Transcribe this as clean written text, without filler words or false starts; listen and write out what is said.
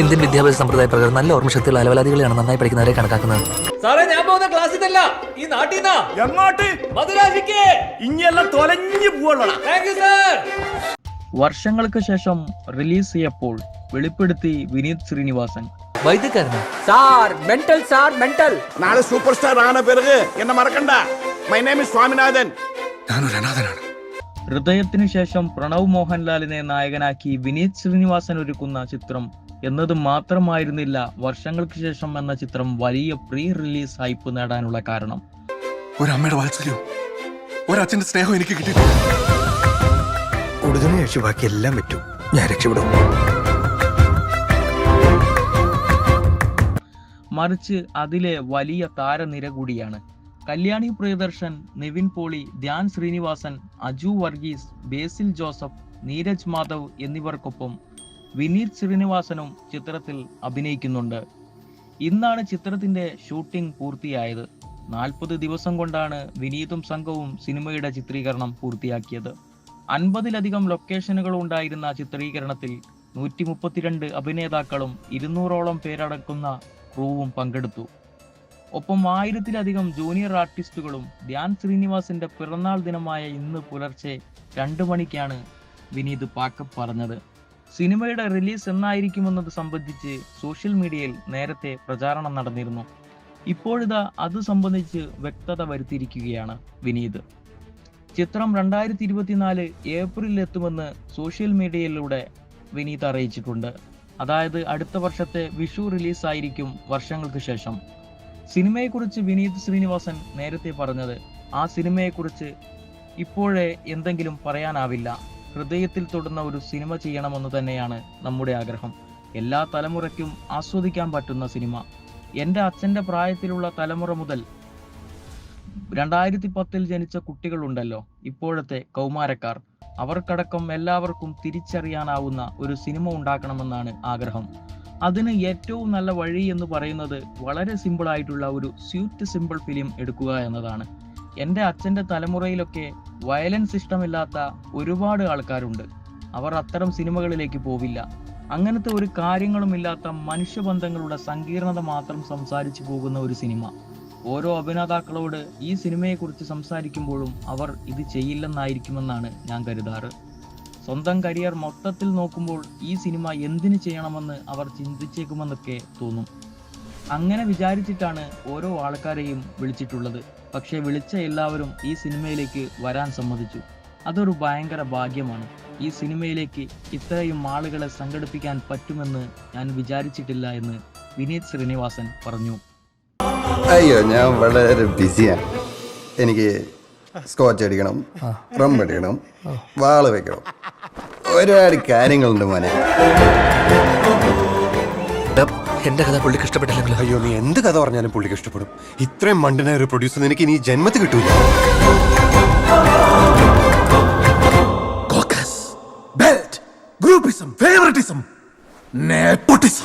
Indian വിദ്യാഭ്യാസ സമ്പ്രദായ പ്രകാരം നല്ല ഓർമ്മശക്തിയുള്ള അലവലാദികളെയാണ് നന്നായി പഠിക്കുന്നവരെ കണക്കാക്കുന്നത്. സാറേ, ഞാൻ പോകുന്ന ക്ലാസ്സിൽ ഈ നാട്ടിൽ എങ്ങോട്ട്? മധുരാശിക്ക്. ഇനിയെല്ലാം തൊലഞ്ഞു പോവുള്ളൂ. Thank you sir. വർഷങ്ങൾക്ക് ശേഷം റിലീസ് ചെയ്യപ്പോൾ വെളിപ്പെടുത്തി വിനീത് ശ്രീനിവാസൻ. വൈദ്യക്കാരന് சார் மென்டல் சார் மென்டல். നാളെ സൂപ്പർ സ്റ്റാർ ആന പിറക് എന്നെ മറക്കണ്ട. My name is Swaminathan. ഞാനൊരു അനാഥനാണ്. ഹൃദയത്തിനു ശേഷം പ്രണവ് മോഹൻലാലിനെ നായകനാക്കി വിനീത് ശ്രീനിവാസൻ ഒരുക്കുന്ന ചിത്രം എന്നത് മാത്രമായിരുന്നില്ല വർഷങ്ങൾക്ക് ശേഷം എന്ന ചിത്രം വലിയ പ്രീ റിലീസ് ഹൈപ്പ് നേടാനുള്ള കാരണം. ഒരമ്മയുടെ വാത്സല്യവും ഒരച്ഛന്റെ സ്നേഹവും എനിക്ക് കിട്ടി. കൂടുതൽ കഴിച്ചു ബാക്കി എല്ലാം പറ്റും. ഞാൻ രക്ഷപ്പെടും. മറിച്ച് അതിലെ വലിയ താരനിര കൂടിയാണ്. കല്യാണി പ്രിയദർശൻ, നിവിൻ പോളി, ധ്യാൻ ശ്രീനിവാസൻ, അജു വർഗീസ്, ബേസിൽ ജോസഫ്, നീരജ് മാധവ് എന്നിവർക്കൊപ്പം വിനീത് ശ്രീനിവാസനും ചിത്രത്തിൽ അഭിനയിക്കുന്നുണ്ട്. ഇന്നാണ് ചിത്രത്തിന്റെ ഷൂട്ടിംഗ് പൂർത്തിയായത്. 40 ദിവസം കൊണ്ടാണ് വിനീതും സംഘവും സിനിമയുടെ ചിത്രീകരണം പൂർത്തിയാക്കിയത്. 50-ലധികം ലൊക്കേഷനുകൾ ഉണ്ടായിരുന്ന ചിത്രീകരണത്തിൽ 132 അഭിനേതാക്കളും 200ഓളം പേരടക്കുന്ന ക്രൂവും പങ്കെടുത്തു. ഒപ്പം 1000-ലധികം ജൂനിയർ ആർട്ടിസ്റ്റുകളും. ധ്യാൻ ശ്രീനിവാസിന്റെ പിറന്നാൾ ദിനമായ ഇന്ന് പുലർച്ചെ 2 മണിക്കാണ് വിനീത് പാക്കപ്പ് പറഞ്ഞത്. സിനിമയുടെ റിലീസ് എന്നായിരിക്കുമെന്നത് സംബന്ധിച്ച് സോഷ്യൽ മീഡിയയിൽ നേരത്തെ പ്രചാരണം നടന്നിരുന്നു. ഇപ്പോഴിതാ അത് സംബന്ധിച്ച് വ്യക്തത വരുത്തിയിരിക്കുകയാണ് വിനീത്. ചിത്രം 2024 ഏപ്രിലിൽ എത്തുമെന്ന് സോഷ്യൽ മീഡിയയിലൂടെ വിനീത് അറിയിച്ചിട്ടുണ്ട്. അതായത് അടുത്ത വർഷത്തെ വിഷു റിലീസായിരിക്കും വർഷങ്ങൾക്ക് ശേഷം. സിനിമയെക്കുറിച്ച് വിനീത് ശ്രീനിവാസൻ നേരത്തെ പറഞ്ഞത്, ആ സിനിമയെക്കുറിച്ച് ഇപ്പോഴേ എന്തെങ്കിലും പറയാനാവില്ല. ഹൃദയത്തിൽ തൊടുന്ന ഒരു സിനിമ ചെയ്യണമെന്ന് തന്നെയാണ് നമ്മുടെ ആഗ്രഹം. എല്ലാ തലമുറയ്ക്കും ആസ്വദിക്കാൻ പറ്റുന്ന സിനിമ. എൻ്റെ അച്ഛൻ്റെ പ്രായത്തിലുള്ള തലമുറ മുതൽ 2010 ജനിച്ച കുട്ടികളുണ്ടല്ലോ, ഇപ്പോഴത്തെ കൗമാരക്കാർ, അവർക്കടക്കം എല്ലാവർക്കും തിരിച്ചറിയാനാവുന്ന ഒരു സിനിമ ഉണ്ടാക്കണമെന്നാണ് ആഗ്രഹം. അതിന് ഏറ്റവും നല്ല വഴി എന്ന് പറയുന്നത് വളരെ സിമ്പിളായിട്ടുള്ള ഒരു സിമ്പിൾ ഫിലിം എടുക്കുക എന്നതാണ്. എൻ്റെ അച്ഛൻ്റെ തലമുറയിലൊക്കെ വയലൻസ് ഇഷ്ടമില്ലാത്ത ഒരുപാട് ആൾക്കാരുണ്ട്. അവർ അത്തരം സിനിമകളിലേക്ക് പോവില്ല. അങ്ങനത്തെ ഒരു കാര്യങ്ങളുമില്ലാത്ത മനുഷ്യബന്ധങ്ങളുടെ സങ്കീർണത മാത്രം സംസാരിച്ചു പോകുന്ന ഒരു സിനിമ. ഓരോ അഭിനേതാക്കളോട് ഈ സിനിമയെക്കുറിച്ച് സംസാരിക്കുമ്പോഴും അവർ ഇത് ചെയ്യില്ലെന്നായിരിക്കുമെന്നാണ് ഞാൻ കരുതാറ്. സ്വന്തം കരിയർ മൊത്തത്തിൽ നോക്കുമ്പോൾ ഈ സിനിമ എന്തിനു ചെയ്യണമെന്ന് അവർ ചിന്തിച്ചേക്കുമെന്നൊക്കെ തോന്നും. അങ്ങനെ വിചാരിച്ചിട്ടാണ് ഓരോ ആൾക്കാരെയും വിളിച്ചിട്ടുള്ളത്. പക്ഷെ വിളിച്ച എല്ലാവരും ഈ സിനിമയിലേക്ക് വരാൻ സമ്മതിച്ചു. അതൊരു ഭയങ്കര ഭാഗ്യമാണ്. ഈ സിനിമയിലേക്ക് ഇത്രയും ആളുകളെ സംഘടിപ്പിക്കാൻ പറ്റുമെന്ന് ഞാൻ വിചാരിച്ചിട്ടില്ല എന്ന് വിനീത് ശ്രീനിവാസൻ പറഞ്ഞു. അയ്യോ, ഞാൻ വളരെ ബിസിയാണ്. എനിക്ക് സ്കോച്ച് അടിക്കണം, റം അടിക്കണം, വാള് വെക്കണം, ഒരുപാട് കാര്യങ്ങളുണ്ട് മോനെ. എന്റെ കഥ പുള്ളിക്ക് ഇഷ്ടപ്പെട്ടില്ലെങ്കിലും. അയ്യോ, നീ എന്ത് കഥ പറഞ്ഞാലും പുള്ളിക്ക് ഇഷ്ടപ്പെടും. ഇത്രയും മണ്ടനായ ഒരു പ്രൊഡ്യൂസർ എനിക്ക് ഇനി ജന്മത്തിൽ കിട്ടൂല. Groupism, favouritism, nepotism.